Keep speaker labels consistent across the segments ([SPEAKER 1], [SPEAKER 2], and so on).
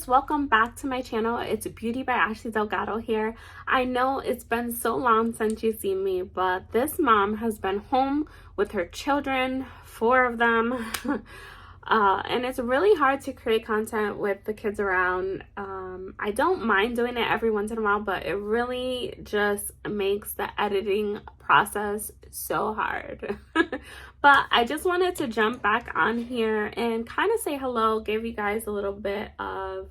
[SPEAKER 1] guys, welcome back to my channel. It's Beauty by Ashley Delgado here. I know it's been so long since you've seen me, but this mom has been home with her children, 4 of them. And it's really hard to create content with the kids around. I don't mind doing it every once in a while, but it really just makes the editing process so hard. But I just wanted to jump back on here and kind of say hello, give you guys a little bit of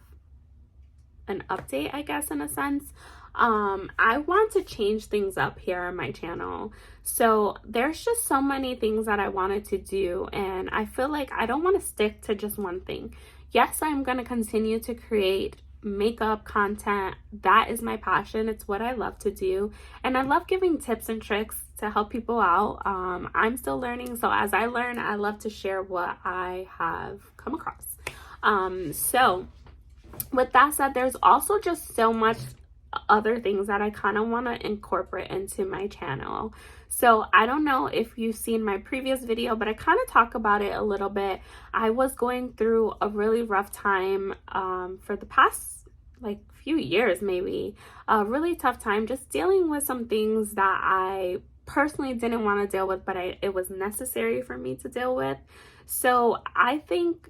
[SPEAKER 1] an update, I guess, in a sense. I want to change things up here on my channel. So there's just so many things that I wanted to do, and I feel like I don't want to stick to just one thing. Yes, I'm going to continue to create makeup content. That is my passion. It's what I love to do, and I love giving tips and tricks to help people out. I'm still learning, so as I learn, I love to share what I have come across. So with that said, there's also just so much other things that I kind of want to incorporate into my channel. So I don't know if you've seen my previous video, but I kind of talk about it a little bit. I was going through a really rough time for the past few years, maybe a really tough time, just dealing with some things that I personally didn't want to deal with, but it was necessary for me to deal with. So I think,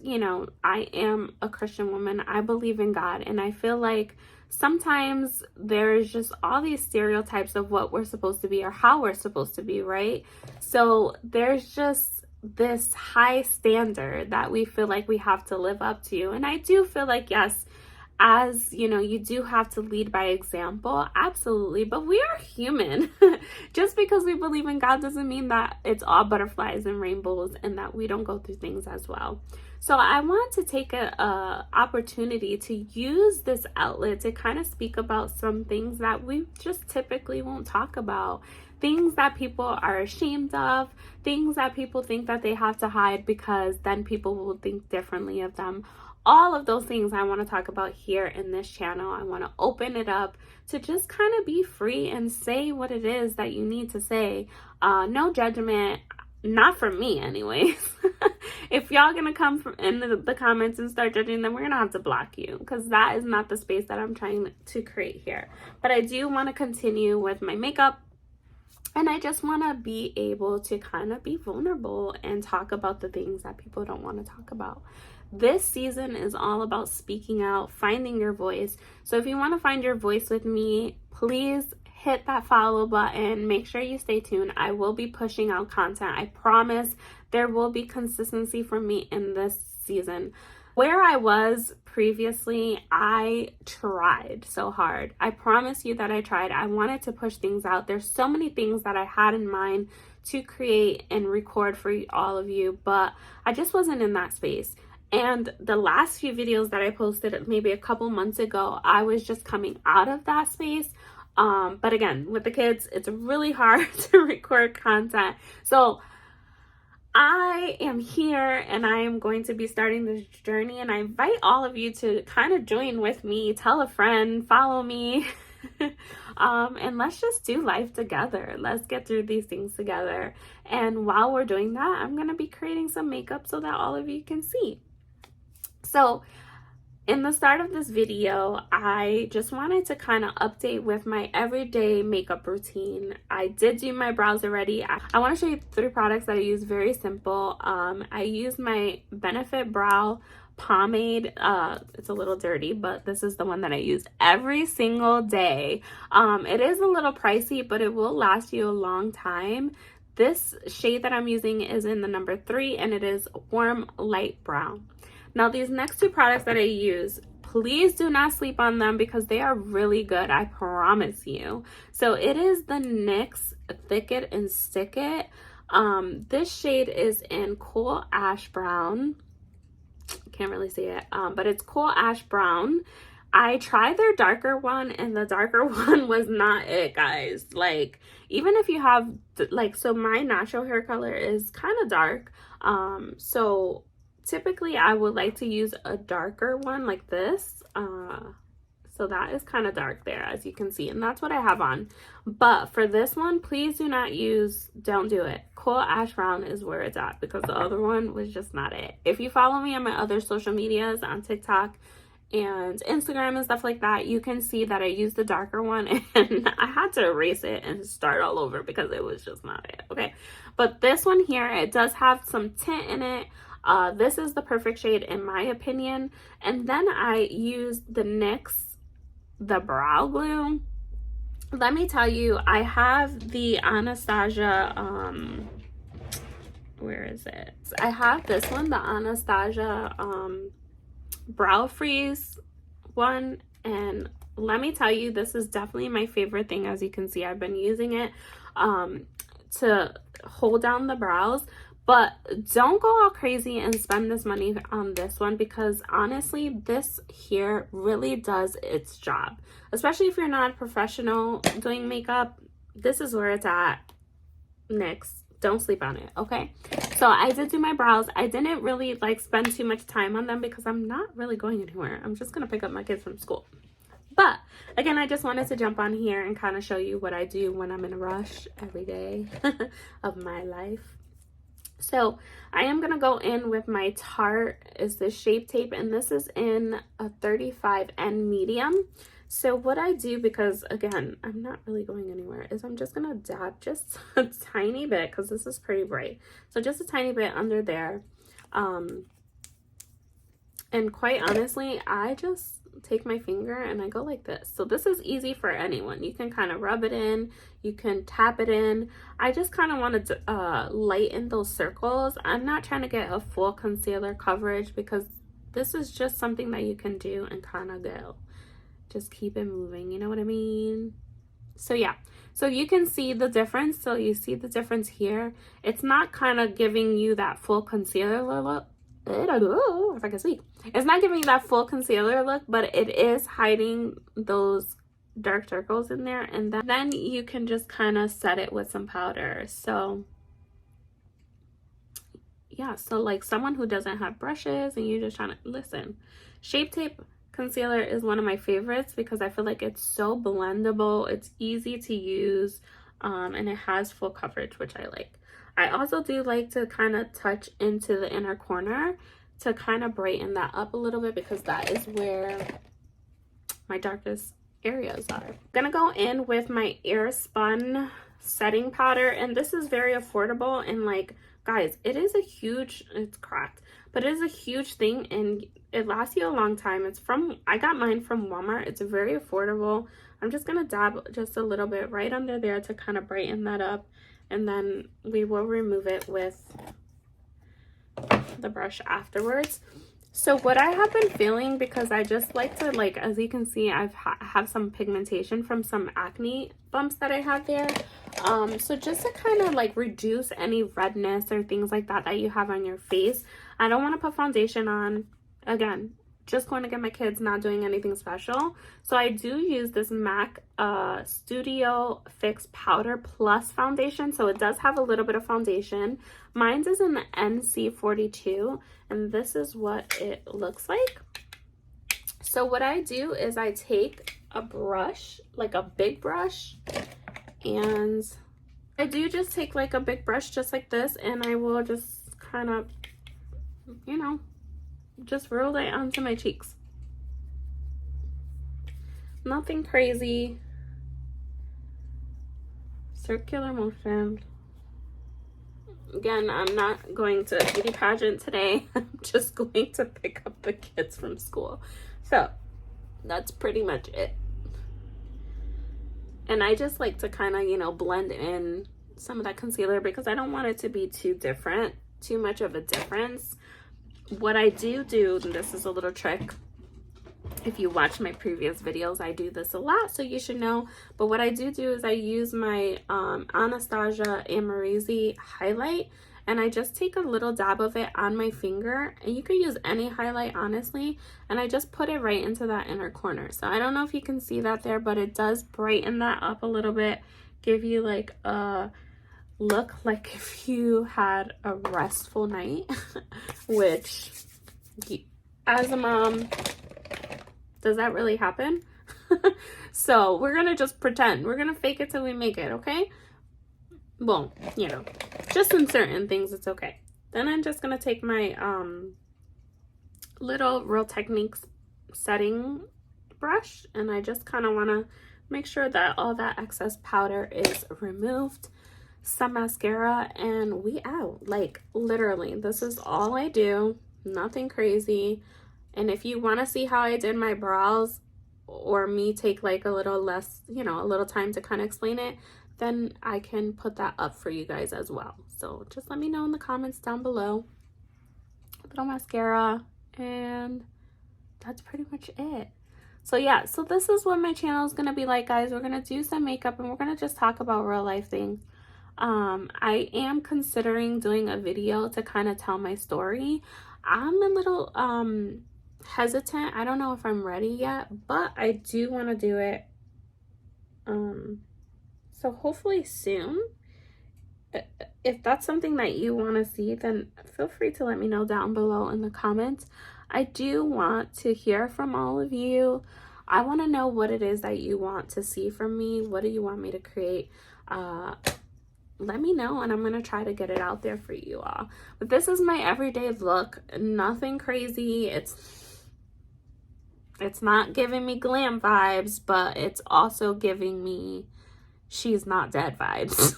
[SPEAKER 1] I am a Christian woman. I believe in God, and I feel like sometimes there's just all these stereotypes of what we're supposed to be or how we're supposed to be, right? So there's just this high standard that we feel like we have to live up to. And I do feel like, yes, as you do have to lead by example, absolutely, but we are human. Just because we believe in God doesn't mean that it's all butterflies and rainbows and that we don't go through things as well. So I want to take a opportunity to use this outlet to kind of speak about some things that we just typically won't talk about, things that people are ashamed of, things that people think that they have to hide because then people will think differently of them. All of those things I want to talk about here in this channel. I want to open it up to just kind of be free and say what it is that you need to say. No judgment, not from me anyways. If y'all gonna come from in the comments and start judging, then we're gonna have to block you, because that is not the space that I'm trying to create here. But I do want to continue with my makeup. And I just want to be able to kind of be vulnerable and talk about the things that people don't want to talk about. This season is all about speaking out, finding your voice. So if you want to find your voice with me, please hit that follow button. Make sure you stay tuned. I will be pushing out content. I promise there will be consistency from me in this season. Where I was previously, I tried so hard. I promise you that I tried. I wanted to push things out. There's so many things that I had in mind to create and record for all of you, but I just wasn't in that space. And the last few videos that I posted maybe a couple months ago, I was just coming out of that space. But again, with the kids, it's really hard to record content. So I am here and I am going to be starting this journey, and I invite all of you to kind of join with me, tell a friend, follow me, and let's just do life together. Let's get through these things together. And while we're doing that, I'm going to be creating some makeup so that all of you can see. So in the start of this video, I just wanted to kind of update with my everyday makeup routine. I did do my brows already. I want to show you 3 products that I use. Very simple. I use my Benefit Brow Pomade. It's a little dirty, but this is the one that I use every single day. It is a little pricey, but it will last you a long time. This shade that I'm using is in the number 3, and it is Warm Light Brown. Now, these next 2 products that I use, please do not sleep on them because they are really good, I promise you. So it is the NYX Thick It and Stick It. This shade is in Cool Ash Brown. Can't really see it, but it's Cool Ash Brown. I tried their darker one, and the darker one was not it, guys. Even if you have, so my natural hair color is kind of dark. So typically I would like to use a darker one like this. So that is kind of dark there, as you can see, and that's what I have on. But for this one, please do not use, don't do it. Cool Ash Brown is where it's at, because the other one was just not it. If you follow me on my other social medias, on TikTok and Instagram and stuff like that, you can see that I used the darker one and I had to erase it and start all over because it was just not it, okay? But this one here, it does have some tint in it. This is the perfect shade in my opinion. And then I used the the brow glue. Let me tell you, I have the Anastasia, where is it? I have this one, the Anastasia brow freeze one, and let me tell you, this is definitely my favorite thing. As you can see, I've been using it to hold down the brows. But don't go all crazy and spend this money on this one, because honestly, this here really does its job. Especially if you're not a professional doing makeup, this is where it's at. Next, don't sleep on it, okay? So I did do my brows. I didn't really like spend too much time on them because I'm not really going anywhere. I'm just gonna pick up my kids from school. But again, I just wanted to jump on here and kind of show you what I do when I'm in a rush every day of my life. So I am going to go in with my Tarte, is the Shape Tape, and this is in a 35N medium. So what I do, because again, I'm not really going anywhere, is I'm just going to dab just a tiny bit, because this is pretty bright. So just a tiny bit under there. And quite honestly, I just take my finger and I go like this. So this is easy for anyone. You can kind of rub it in, you can tap it in. I just kind of wanted to lighten those circles. I'm not trying to get a full concealer coverage, because this is just something that you can do and kind of go, just keep it moving, you know what I mean? So yeah, so you can see the difference. So you see the difference here. It's not kind of giving you that full concealer look. If I can speak, it's not giving you that full concealer look, but it is hiding those dark circles in there. And then you can just kind of set it with some powder. So yeah, so like someone who doesn't have brushes and you're just trying to listen, Shape Tape concealer is one of my favorites because I feel like it's so blendable, it's easy to use, and it has full coverage, which I like. I also do like to kind of touch into the inner corner to kind of brighten that up a little bit, because that is where my darkest areas are. I'm gonna go in with my Airspun setting powder, and this is very affordable. And like, guys, it is a huge, it's cracked, but it is a huge thing and it lasts you a long time. It's from, I got mine from Walmart. It's very affordable. I'm just gonna dab just a little bit right under there to kind of brighten that up, and then we will remove it with the brush afterwards. So what I have been feeling, because I just like to, like, as you can see, I have some pigmentation from some acne bumps that I have there. So just to kind of like reduce any redness or things like that that you have on your face, I don't want to put foundation on. Again, just going to get my kids, not doing anything special. So I do use this MAC Studio Fix Powder Plus foundation. So it does have a little bit of foundation. Mine's is in the NC42, and this is what it looks like. So what I do is I take a brush, like a big brush, and I do just take like a big brush just like this, and I will just kind of, you know, just roll it onto my cheeks. Nothing crazy. Circular motion. Again, I'm not going to a beauty pageant today. I'm just going to pick up the kids from school. So that's pretty much it. And I just like to kind of, you know, blend in some of that concealer because I don't want it to be too much of a difference. What I do, and this is a little trick, if you watch my previous videos, I do this a lot, so you should know. But what I do is I use my Anastasia Amorese highlight, and I just take a little dab of it on my finger, and you can use any highlight, honestly, and I just put it right into that inner corner. So I don't know if you can see that there, but it does brighten that up a little bit, give you like a look like if you had a restful night, which as a mom, does that really happen? So we're gonna just pretend, we're gonna fake it till we make it, okay? Well, you know, just in certain things it's okay. Then I'm just gonna take my little Real Techniques setting brush, and I just kind of want to make sure that all that excess powder is removed. Some mascara, and we out. Like, literally, this is all I do. Nothing crazy. And if you want to see how I did my brows, or me take like a little less, you know, a little time to kind of explain it, then I can put that up for you guys as well. So just let me know in the comments down below. A little mascara, and that's pretty much it. So yeah, so this is what my channel is going to be like, guys. We're going to do some makeup, and we're going to just talk about real life things. I am considering doing a video to kind of tell my story. I'm a little hesitant. I don't know if I'm ready yet, but I do want to do it. So hopefully soon. If that's something that you want to see, then feel free to let me know down below in the comments. I do want to hear from all of you. I want to know what it is that you want to see from me. What do you want me to create? Let me know, and I'm going to try to get it out there for you all. But this is my everyday look. Nothing crazy. It's not giving me glam vibes, but it's also giving me she's not dead vibes.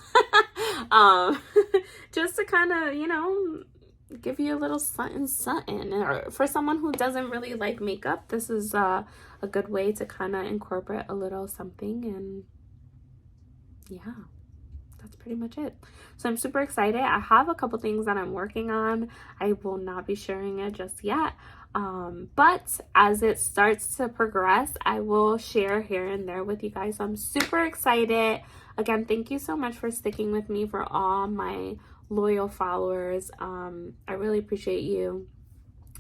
[SPEAKER 1] Just to kind of, you know, give you a little something. Or for someone who doesn't really like makeup, this is a good way to kind of incorporate a little something. And yeah, that's pretty much it. So I'm super excited. I have a couple things that I'm working on. I will not be sharing it just yet. But as it starts to progress, I will share here and there with you guys. So I'm super excited. Again, thank you so much for sticking with me, for all my loyal followers. I really appreciate you.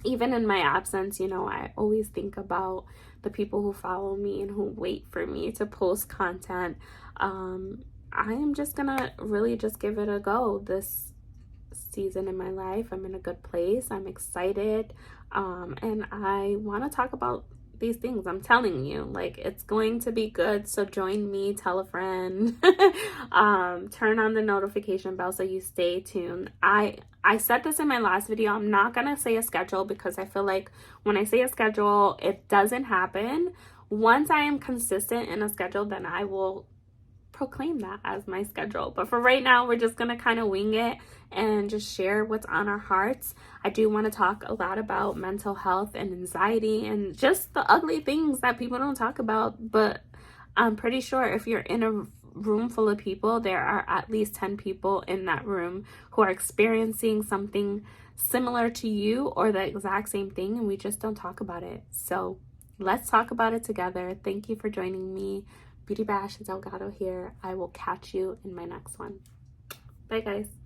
[SPEAKER 1] Even in my absence, you know, I always think about the people who follow me and who wait for me to post content. I am just gonna really just give it a go this season in my life. I'm in a good place. I'm excited. And I want to talk about these things. I'm telling you, like, it's going to be good. So join me, tell a friend, turn on the notification bell so you stay tuned. I said this in my last video. I'm not gonna say a schedule, because I feel like when I say a schedule, it doesn't happen. Once I am consistent in a schedule, then I will proclaim that as my schedule. But for right now, we're just gonna kind of wing it and just share what's on our hearts. I do want to talk a lot about mental health and anxiety and just the ugly things that people don't talk about. But I'm pretty sure if you're in a room full of people, there are at least 10 people in that room who are experiencing something similar to you or the exact same thing, and we just don't talk about it. So let's talk about it together. Thank you for joining me. Beauty by Ashley Delgado here. I will catch you in my next one. Bye, guys.